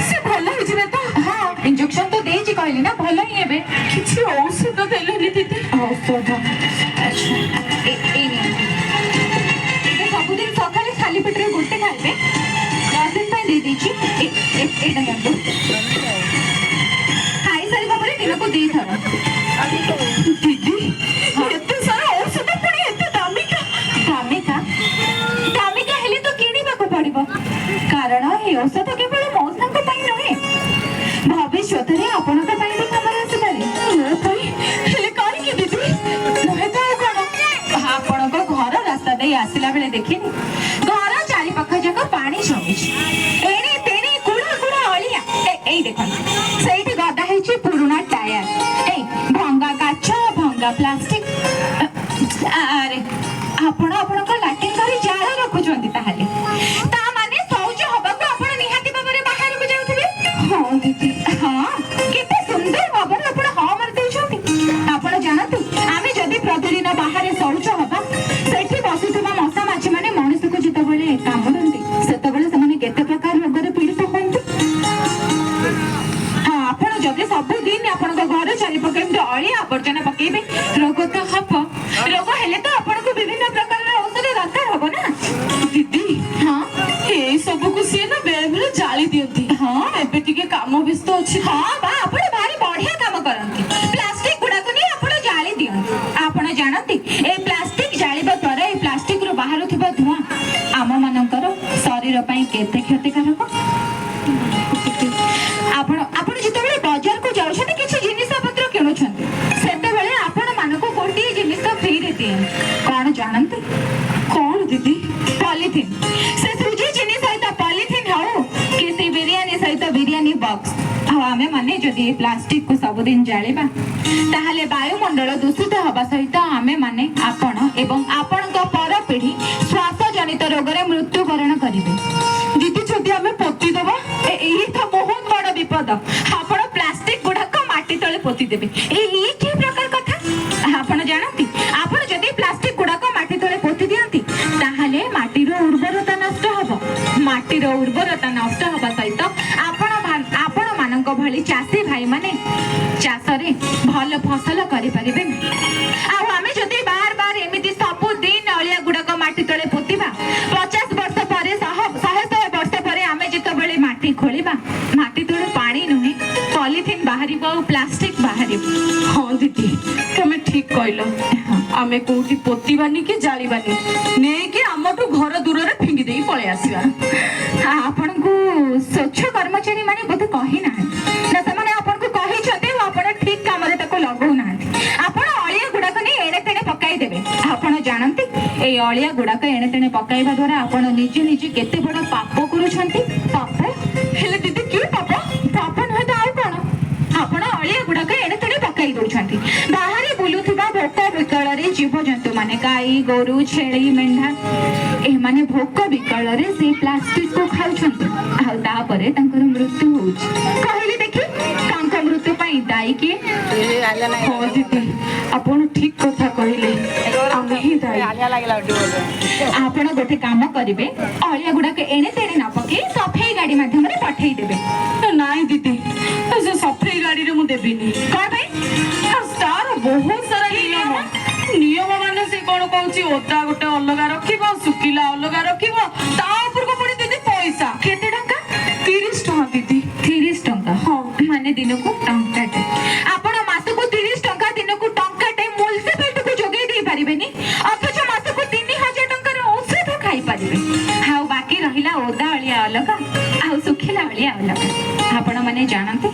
[SPEAKER 2] ସେ ଭଲ ହେଇଯିବେ ତ ହଁ ଇଞ୍ଜେକ୍ସନ ତ ଦେଇଛି କହିଲି ନା ଭଲ ହିଁ ହେବେ କିଛି ଔଷଧ ଦେଲେନି ଦିଦି ଔଷଧ ଆଚ୍ଛା ଏଇ ନିଅନ୍ତୁ ସବୁଦିନ ସକାଳେ ଖାଲି ପେଟରେ ଗୋଟେ ଖାଇବେ 10 ଦିନ ପାଇଁ ଦେଇଦେଇଛି ଏଇଟା ନିଅନ୍ତୁ ଖାଇସାରିବା ପରେ ଦିନକୁ 2 ଥର ଦିଦି ଏତେ ସାରା ଔଷଧ ପୁଣି ଏତେ ଦାମିକା ଦାମିକା ହେଲେ ତ କିଣିବାକୁ ପଡିବ କାରଣ ଏ ଔଷଧ କେବଳ ମଉସାଙ୍କ ପାଇଁ ନୁହେଁ ଭବିଷ୍ୟତରେ ଆପଣଙ୍କ ପାଇଁ ବି କାମରେ ଆସିପାରେ ମୋ ପାଇଁ ହେଲେ କାହିଁକି ଦିଦି ନୁହେଁ ତ ଆଉ କଣ ଆପଣଙ୍କ ଘର ରାସ୍ତା ଦେଇ ଆସିଲା ବେଳେ ଦେଖିନି ଘର ଚାରିପାଖ ଯାକ ପାଣି ଜମିଛି ଏଣେ ତେଣେ କୁଡ଼ା କୁଡ଼ା ଅଳିଆ ଏଇ ଦେଖନ୍ତୁ ସେଇଠି ଗଦା ହେଇଛି ପୁରୁଣା ଟାୟାର ଏଇ ଭଙ୍ଗା କାଚ ଭଙ୍ଗା ପ୍ଲାଷ୍ଟିକ ଆରେ ଆପଣ ଆପଣଙ୍କ ଲାଟିନ ଘରେ ଜାଳ ରଖୁଛନ୍ତି ତାହେଲେ ତା ମାନେ ଶୌଚ ହବାକୁ ଆପଣ ନିହାତି ଭାବରେ ବାହାରକୁ ଯାଉଥିବେ ହଁ ଦିଦି ହଁ କେତେ ସୁନ୍ଦର ଭାବରେ ଆପଣ ହଁ ମାରି ଦେଉଛନ୍ତି ଆପଣ ଜାଣନ୍ତୁ ଆମେ ଯଦି ପ୍ରତିଦିନ ବାହାରେ ଶୌଚ ହବା ସେଠି ବସୁଥିବା ମଶା ମାଛି ମାନେ ମଣିଷକୁ ଯେତେବେଳେ କାମୁଡନ୍ତି ସେତେବେଳେ ସେମାନେ କେତେ ପ୍ରକାର ରୋଗରେ ପୀଡ଼ିତ ହୁଅନ୍ତି ହଁ ଆପଣ ଯଦି ସବୁଦିନ ଆପଣଙ୍କ ଘର ଚାରିପାଖରେ ଏମିତି ଅଳିଆ ଆବର୍ଜନା ପକେଇବେ ରୋଗ ତ ହବ ରୋଗ ହେଲେ ତ ଆପଣଙ୍କୁ ବିଭିନ୍ନ ପ୍ରକାରର ଔଷଧ ଦରକାର ହବ ନା ଦିଦି ହଁ ଏଇ ସବୁକୁ ସିଏ ନା ବେଳେ ବେଳେ ଜାଳି ଦିଅନ୍ତି ହଁ ଏବେ ଟିକେ କାମ ବ୍ୟସ୍ତ ଅଛି ହଁ ବା ଆପଣ ଭାରି ବଢିଆ କାମ କରନ୍ତି ପ୍ଲାଷ୍ଟିକ ଗୁଡାକୁ ନେଇ ଆପଣ ଜାଳି ଦିଅନ୍ତି ଆପଣ ଜାଣନ୍ତି ଏଇ ପ୍ଲାଷ୍ଟିକ ଜାଳିବା ଦ୍ୱାରା ଏଇ ପ୍ଲାଷ୍ଟିକରୁ ବାହାରୁଥିବା ଧୂଆଁ ଆମ ମାନଙ୍କର ଶରୀର ପାଇଁ କେତେ କ୍ଷତିକାରକ ଆପଣ ଯେତେବେଳେ ବଜାରକୁ ଯାଉଛନ୍ତି କିଛି ଜିନିଷ ପତ୍ର କିଣୁଛନ୍ତି ସେତେବେଳେ ଆପଣ ମାନଙ୍କୁ ଗୋଟିଏ ଜିନିଷ ଫ୍ରିରେ ଦିଅନ୍ତି
[SPEAKER 6] सहित बिरियानी बॉक्स आमे माने जदि प्लास्टिक को सबुदिन जालिबा ताहले वायुमंडल दूषित हवा सहित आमे माने आपण एवं आपणक पर पीढ़ी श्वास जनित रोग रे मृत्युवरण करिवे। दीदी जदि आमे पोती दबा एही तो बहुत बड़ विपद। आपण प्लास्टिक गुड़ाक माटी तले पोती देबे एही की प्रकार कथा आपण जानती। आपण जदि प्लास्टिक गुड़ाक माटी तले पोती दियंती ताहले माटीर उर्वरता नष्ट हबो। माटीर उर्वरता नष्ट हबा सहित आपण मानक भली चाषी भाई माने चाषरे भल फसल करि परिबे। आ आमे जदि बार बार एमिति सब दिन अलिया गुड़ाक माटी तले पोतीबा 50 वर्ष परे 100 वर्ष परे आमे जितबेले माटी खोलिबा माटी तले पानी नुहे पॉलिथिन बाहरिबो प्लास्टिक बाहरिबो।
[SPEAKER 2] हाँ दीदी तुम ठीक कहल आमे कोठी पोतीबानी कि जालिबानी नहीं कि आमठू घर दूर रे फिंगी देई पळे आसीबा।
[SPEAKER 6] आपण को स्वच्छ कर्मचारी माने बोधे कही ना ना से आपण को कही छते आपण ठीक काम रे तको लगौ ना आपण अलिया गुड़ाक ने एणे तेणे पकाई देबे। आपण जानंती ए अलिया गुड़ाक एणे तेणे पकाइबा द्वारा आपण निजे निजे केते बड़ पाप करूछंती। पाप हेले दीदी की पाप पाप न त आउ कोन आपण अलिया गुड़ाक एणे तेणे पकाई दउछंती। बाहरी बुलुथिबा भोक विकल रे जीव जंतु माने गाई गोरु छेड़ी मेंढा ए माने भोक विकल रे से प्लास्टिक को खाउछंती आ तापरे तांकर मृत्यु होउछ। कहले देखि तांक मृत्यु पई दाई के
[SPEAKER 2] हाँ दीदी आपण ठीक कथा कहले आमे ही दाई।
[SPEAKER 6] आपण गोटे काम करिवे अलिया गुड़ाक एणे तेणे न पके सफाई गाड़ी माध्यम रे पठेई देबे।
[SPEAKER 2] नाई दीदी से सफाई गाड़ी रे मु देबिनी
[SPEAKER 6] कोन भाई
[SPEAKER 2] तार बहुत सारा नियम माने से कौन कहूची ओदा गोटे अलगा रखिबो सुकिला अलगा रखिबो ता ऊपर को पड़ी दीदी पैसा
[SPEAKER 6] केते टंका
[SPEAKER 2] 30 टका दीदी
[SPEAKER 6] 30 टंका।
[SPEAKER 2] हाँ
[SPEAKER 6] माने दिन को टंकाटे आपण मास को 30 टंका दिन को टंकाटे म्युनिसिपालिटी को जोगे दे परिबेनी अथच मास को 3000 टंका रे औषध खाई परिबे। हाउ बाकी रहिला ओदा अलिया अलगा आउ सुखिला अलिया अलगा। आपण माने जानते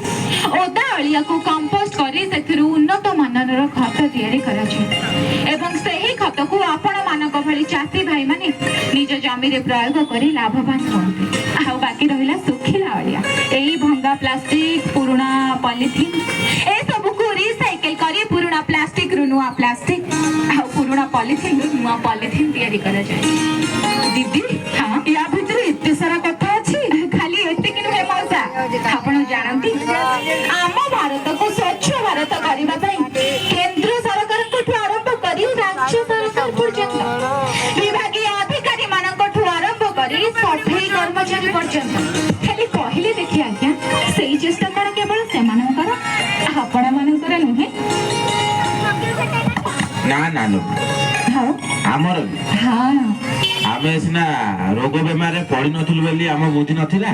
[SPEAKER 6] ओदा अलिया को कंपोस्ट करी सेथिरु उन्नत मानर खत तयारी करा छै एवं सही खत को आपण मानक भली चाषी भाई माने निज जमी रे प्रयोग करी लाभवान होते। आउ बाकी रहिला सुखिला अलिया एई भंगा प्लास्टिक पुराना पॉलिथिन ए सब को रिसाइकल करी पुराना प्लास्टिक रु नुआ प्लास्टिक आउ पुराना पॉलिथिन रु नुआ पॉलिथिन तयारी करा जाय।
[SPEAKER 2] दीदी
[SPEAKER 6] हाँ
[SPEAKER 2] या भीतर इतने सारा कथा अछि
[SPEAKER 6] खाली एते कि नुहे मौसा आपण जानंती आम भारत को स्वच्छ भारत करबा पई केंद्र सरकार को आरंभ करी राज्य सरकार पर्यंत विभागीय अधिकारी मानक आरंभ करी सफाई कर्मचारी पर्यंत खाली कहले देखि आज्ञा सेही चेष्टा कर केवल से मानकर आपण मानकर नुहे।
[SPEAKER 3] ना ना लो
[SPEAKER 6] हाँ
[SPEAKER 3] आमर
[SPEAKER 6] हाँ
[SPEAKER 3] आमे सिना रोग बेमारे पड़ी नथिलु बेली आम बुझी नथिला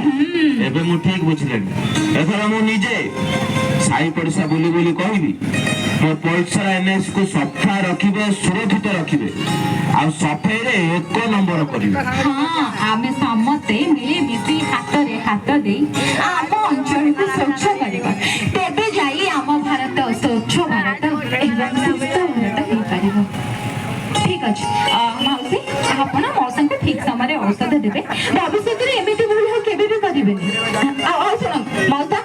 [SPEAKER 3] एबे मु ठीक बुझिलेनी। एथरा मु निजे साई पड़िसा बोली बोली कहबी मोर परिसर एनएस को सफा रखिबे सुरक्षित रखिबे आ सफाई रे 1 नंबर करिवे।
[SPEAKER 6] हाँ आमे समस्ते मिली मिसी हाथ रे हाथ दे आम अंचल को स्वच्छ करबा तेबे जाई आम भारत स्वच्छ भारत एवं सुस्थ भारत हो पारिबो। ठीक अछि माउसी आपण मौसम को ठीक समय औषध देबे भविष्य रे एमिति भूल हो केबे भी करिबेनी। आ सुन मौसा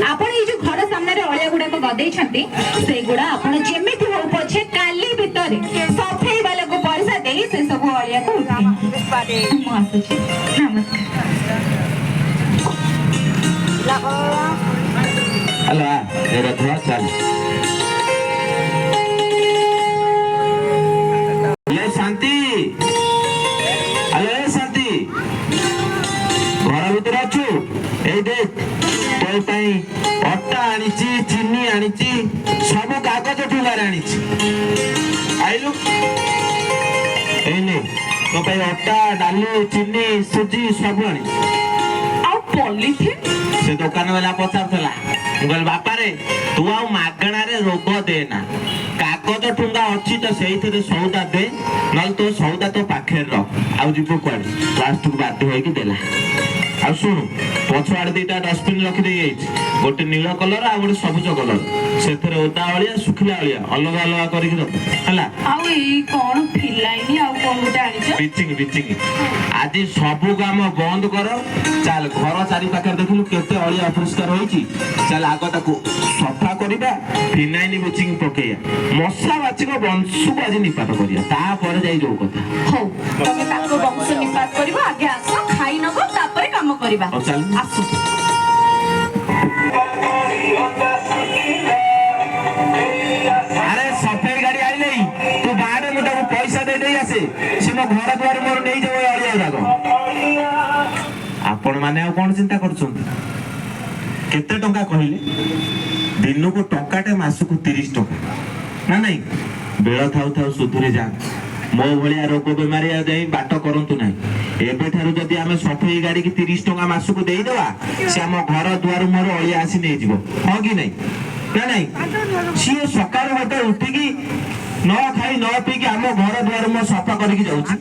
[SPEAKER 6] आपण ए जो घर सामने रे अलिया गुडा को गदेई छंती से गुडा आपण जेमिति हो पछे काली भितरे सफाई वाला को पैसा देई से सब अलिया को उठी मासु छी नमस्कार।
[SPEAKER 3] अला ए रथवा चल ले शांति अले शांति घर भीतर अछु ए देख तोय पई अट्टा आनिची चीनी आनिची सब कागज ठुलार आनिची आइलु ए ने तो पई अट्टा डाली चीनी सुजी सब आनी
[SPEAKER 2] आ पॉलिथिन
[SPEAKER 3] से दुकान वाला पचारथला गल बापा रे तू आ मागणा रे रोग देना कागज ठुंगा अछि तो सेइथरे सौदा दे नल तो सौदा तो पाखे रख आउ जिपो कोड प्लास्टिक बाध्य होई कि देला ଆଉ ଶୁଣୁ ପଛଆଡେ ଦିଟା ଡଷ୍ଟବିନ୍ ରଖିଦେଇ ଗୋଟେ ନୀଳ କଲର ଆଉ ଗୋଟେ ସବୁଜ କଲର ସେଥିରେ ଓଦା ଅଳିଆ ଶୁଖିଲା ଅଳିଆ ଅଲଗା ଅଲଗା କରିକି ରଖ ହେଲା।
[SPEAKER 2] ଆଉ ଏଇ କଣ ଫିଲାଇନି ଆଉ କଣ ଗୋଟେ ଆଣିଛ?
[SPEAKER 3] ବିଚିଙ୍ଗ ଆଜି ସବୁ କାମ ବନ୍ଦ କର। ଚାଲ ଘର ଚାରି ପାଖରେ ଦେଖିଲୁ କେତେ ଅଳିଆ ଅପରିଷ୍କାର ହୋଇଛି। ଚାଲ ଆଗ ତାକୁ ସଫା କରିବା ଫିନାଇଲ ବିଚିଙ୍ଗ ପକେଇବା ମଶା ବାଚିକ ବଂଶକୁ ଆଜି ନିପାତ କରିବା ତାପରେ ଯାଇ ଯୋଉ କଥା।
[SPEAKER 2] ହଉ ତମେ ତାକୁ ବଂଶ ନିପାତ କରିବ ଆଗେ ଆସ ଖାଇ ନବ ତାପରେ କାମ କରିବା।
[SPEAKER 3] ହଉ ଚାଲ।
[SPEAKER 2] ଆସ।
[SPEAKER 3] ଆରେ ସଫେଇ ଗାଡି ଆଇଲେ ତୁ ବାହାରେ ମୁଁ ତାକୁ ପଇସା ଦେଇ ଆସେ ସେ ମୋ ଘର ଦୁଆର ମୋର ନେଇଯାଉ ଏ ଅଳିଆ ଗୁଡାକ। ଆପଣ ମାନେ ଆଉ କଣ ଚିନ୍ତା କରୁଛନ୍ତି? କେତେ ଟଙ୍କା କହିଲେ? ଦିନକୁ ଟଙ୍କାଟେ ମାସକୁ 30 ଟଙ୍କା ନା ନାଇଁ? ବେଳ ଥାଉ ଥାଉ ସୁଧୁରି ଯାଆନ୍ତୁ। ମୋ ଭଳିଆ ରୋଗ ବେମାରୀ ଯାଇ ବାଟ କରନ୍ତୁ ନାହିଁ। ଏବେଠାରୁ ଯଦି ଆମେ ସଫେଇ ଗାଡିକି 30 ଟଙ୍କା ମାସକୁ ଦେଇଦେବା ସେ ଆମ ଘର ଦୁଆର ମୋର ଅଳିଆ ଆସି ନେଇଯିବ। ହଁ କି ନାଇଁ? ନା ନାଇଁ? ସିଏ ସକାଳୁ ଗୋଟେ ଉଠିକି ନ ଖାଇ ନ ପିଇକି ଆମ ଘର ଦୁଆର ମୋ ସଫା କରିକି ଯାଉଛି।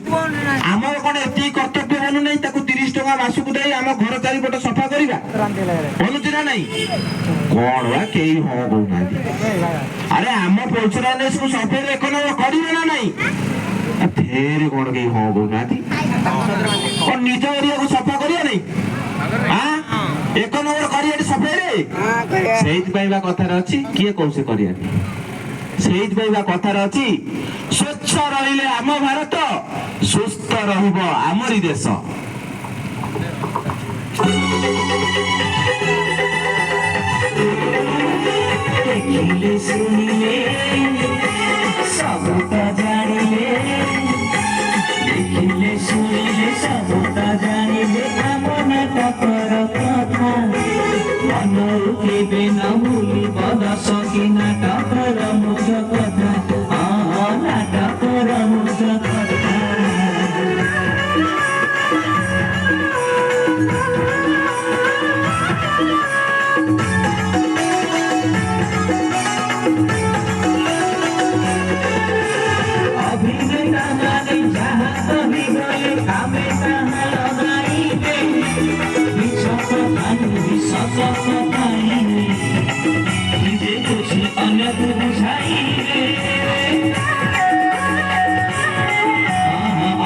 [SPEAKER 3] ଆମର କଣ ଏତିକି କର୍ତ୍ତବ୍ୟ ବନୁ ନାହିଁ ତାକୁ 30 ଟଙ୍କା ମାସକୁ ଦେଇ ଆମ ଘର ଚାରିପଟ ସଫା କରିବା? ବନୁଛି ନା ନାଇଁ? କଣ ବା କେହି ହଁ କହୁନାହାନ୍ତି? ଆରେ ଆମ ପଇସା ସବୁ ସଫେଇରେ 1 ନମ୍ବର କରିବେ ନା ନାଇଁ? ଫେରେ କଣ କେହି ହଁ କହୁନାହାନ୍ତି? କଣ ନିଜ ଏରିଆକୁ ସଫା କରିବା ନାଇଁ? 1 ନମ୍ବର କରିବା ସଫେଇରେ। ସେଇଥିପାଇଁ ବା କଥାରେ ଅଛି କିଏ କହୁଛି କରିବା? ସେଇଥିପାଇଁ ବା କଥାରେ ଅଛି ସ୍ୱଚ୍ଛ ରହିଲେ ଆମ ଭାରତ ସୁସ୍ଥ ରହିବ ଆମରି ଦେଶ।
[SPEAKER 4] ଦେଖିଲେ ଶୁଣିଲେ ସବୁ ତ ଜାଣିଲେ ଦେଖିଲେ ଶୁଣିଲେ ସବୁ ତ ଜାଣିଲେ ଆମ ନାଟକର କଥା ମନରୁ କେବେ ନ ଭୁଲିବ ଦଶ କି ନାଟକର ମୁଖ୍ୟ କଥା। ହଁ ନାଟକର ମୁଖ୍ୟ କଥା। ଅଭିନେତା ମାନେ ଯାହା କହିଗଲେ ଆମେ ତାହା ଲଗାଇବେ ବିଷ କଥାକୁ ବିଷ କଥାଇବେ ନିଜେ ବୁଝି ଅନ୍ୟକୁ ବୁଝାଇବେ।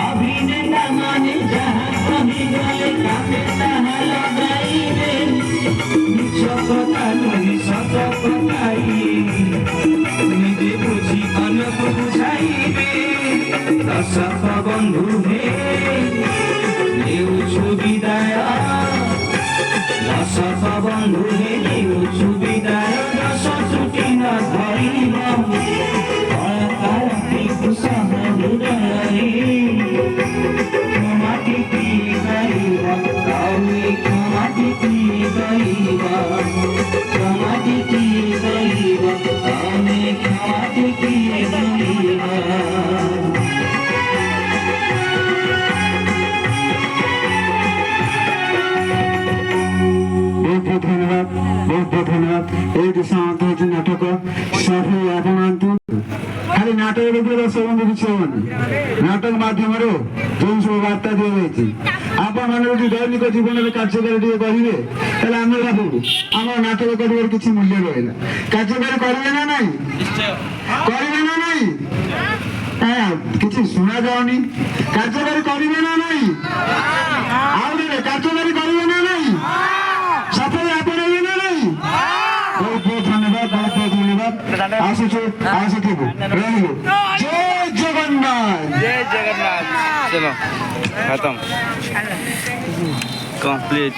[SPEAKER 4] ଅଭିନେତା ମାନେ ଯାହା କହିଗଲେ ଆମେ ତାହା ଲଗାଇବେ ବିଷ କଥାକୁ ବିଷ କଥାଇବେ ନିଜେ ବୁଝି ଅନ୍ୟକୁ ବୁଝାଇବେ। ଦର୍ଶକ ବନ୍ଧୁ ହେ ନେଉଛୁ ବିଦାୟ ଦର୍ଶକ ବନ୍ଧୁ ହେ ନେଉଛୁ ବିଦାୟ ଦଶ ଛୁଟି ନ ଧରିବ କଳାକାରଟିକୁ ସହ ହୃଦୟରେ କ୍ଷମାଟି କିଏ ଗାଇବ ତମେ କ୍ଷମାଟି କିଏ ଗାଇବ କ୍ଷମାଟି କିଏ ଗାଇବ ତମେ କ୍ଷମାଟି କିଏ ଗାଇବ।
[SPEAKER 1] ବହୁତ ଧନ୍ୟବାଦ। ଏଇଠି ସମାପ୍ତ ହେଉଛି ନାଟକ ସଫେଇ ଆପଣ ଆଣନ୍ତୁ। ଖାଲି ନାଟକ ଦେଖିଲେ ଦର୍ଶକ କିଛି ହବନି। ନାଟକ ମାଧ୍ୟମରେ ଯେଉଁ ସବୁ ବାର୍ତ୍ତା ଦିଆଯାଇଛି ଆପଣମାନେ ଯଦି ଦୈନିକ ଜୀବନରେ କାର୍ଯ୍ୟକାରୀ ଟିକେ କରିବେ ତାହେଲେ ଆମେ ଭାବୁ ଆମର ନାଟକ କରିବାର କିଛି ମୂଲ୍ୟ ରହିଲା। କାର୍ଯ୍ୟକାରୀ କରିବେ ନା ନାଇଁ? କରିବେ ନା ନାଇଁ? କିଛି ଶୁଣା ଯାଉନି। କାର୍ଯ୍ୟକାରୀ କରିବେ ନା ନାଇଁ? ଆଉ ଥରେ କାର୍ଯ୍ୟକାରୀ କରିବେ ନା ନାଇଁ? ସଫେଇ ଆପଣେଇବେ ନା ନାଇଁ? ବହୁତ ବହୁତ ଧନ୍ୟବାଦ। ବହୁତ ବହୁତ ଧନ୍ୟବାଦ। ଆସୁଛୁ ଆସିଥିବୁ ରହିଲୁ। ଜୟ ଜଗନ୍ନାଥ।
[SPEAKER 7] जय जगन्नाथ। चलो खत्म कंप्लीट।